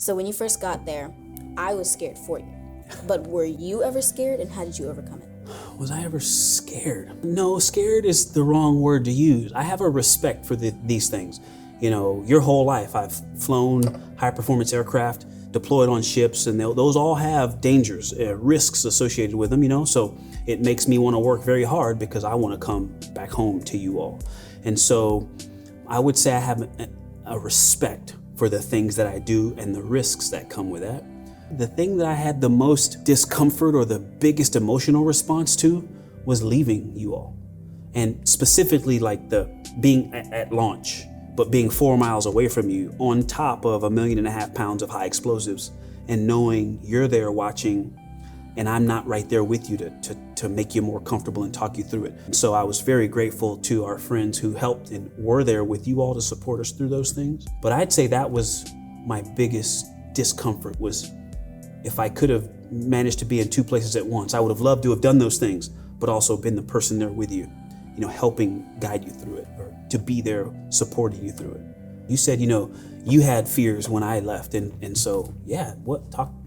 So when you first got there, I was scared for you. But were you ever scared, and how did you overcome it? Was I ever scared? No, scared is the wrong word to use. I have a respect for these things. You know, your whole life I've flown high performance aircraft, deployed on ships, and those all have dangers, risks associated with them, you know, so it makes me want to work very hard because I want to come back home to you all. And so I would say I have a respect for the things that I do and the risks that come with that. The thing that I had the most discomfort or the biggest emotional response to was leaving you all. And specifically like the being at launch, but being 4 miles away from you on top of 1.5 million pounds of high explosives and knowing you're there watching and I'm not right there with you to make you more comfortable and talk you through it. And so I was very grateful to our friends who helped and were there with you all to support us through those things. But I'd say that was my biggest discomfort, was if I could have managed to be in 2 places at once, I would have loved to have done those things, but also been the person there with you, you know, helping guide you through it, or to be there supporting you through it. You said, you know, you had fears when I left, and so, yeah,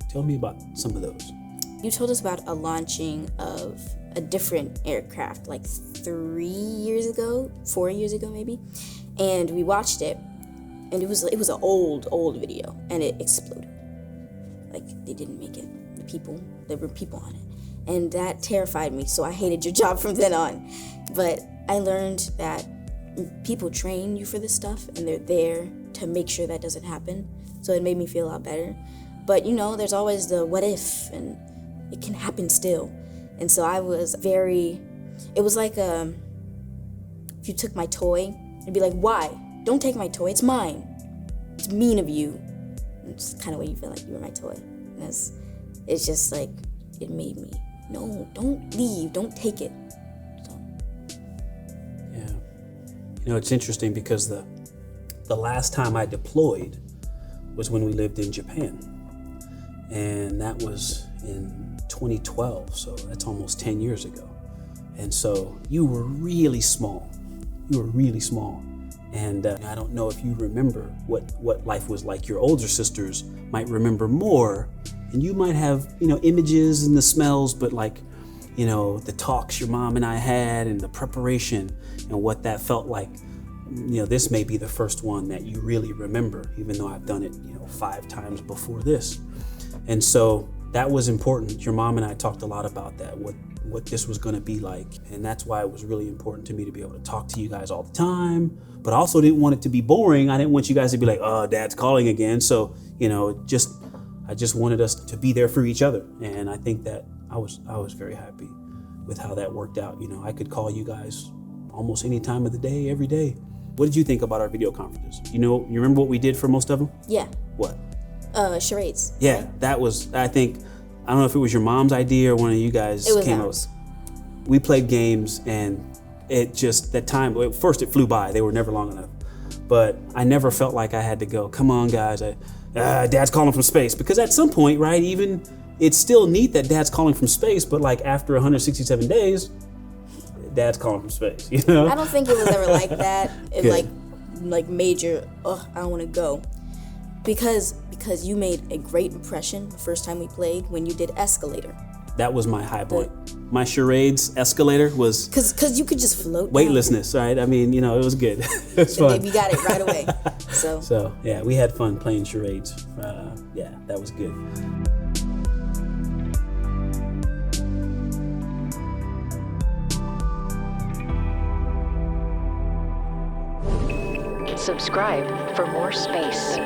tell me about some of those. You told us about a launching of a different aircraft like 4 years ago maybe, and we watched it, and it was an old video, and it exploded. Like, they didn't make it. There were people on it. And that terrified me, so I hated your job from then on. But I learned that people train you for this stuff, and they're there to make sure that doesn't happen. So it made me feel a lot better. But, you know, there's always the what if, and it can happen still. And so it was like if you took my toy, it'd be like, why? Don't take my toy, it's mine. It's mean of you. It's kind of way you feel like you were my toy. And it's just like, it made me, no, don't leave, don't take it. So. Yeah. You know, it's interesting because the last time I deployed was when we lived in Japan. And that was in 2012, so that's almost 10 years ago. And so you were really small. And I don't know if you remember what life was like. Your older sisters might remember more, and you might have, you know, images and the smells, but like, you know, the talks your mom and I had and the preparation and what that felt like. You know, this may be the first one that you really remember, even though I've done it, you know, 5 times before this. And so that was important. Your mom and I talked a lot about that, what this was going to be like. And that's why it was really important to me to be able to talk to you guys all the time, but I also didn't want it to be boring. I didn't want you guys to be like, oh, Dad's calling again. So, you know, I just wanted us to be there for each other. And I think that I was very happy with how that worked out. You know, I could call you guys almost any time of the day, every day. What did you think about our video conferences? You remember what we did for most of them? Yeah. What? Charades. Yeah, right? That was, I don't know if it was your mom's idea or one of you guys came up. We played games, and it just, that time, at first it flew by. They were never long enough. But I never felt like I had to go, come on guys, Dad's calling from space. Because at some point, right, even it's still neat that Dad's calling from space, but like after 167 days, Dad's calling from space, you know? I don't think it was ever like that. It like major, I don't want to go. Because you made a great impression the first time we played when you did Escalator. That was my high point. My charades Escalator was... Because you could just float weightlessness, down. Right? I mean, you know, it was good. It was fun. We got it right away. So yeah, we had fun playing charades. Yeah, that was good. Subscribe for more space.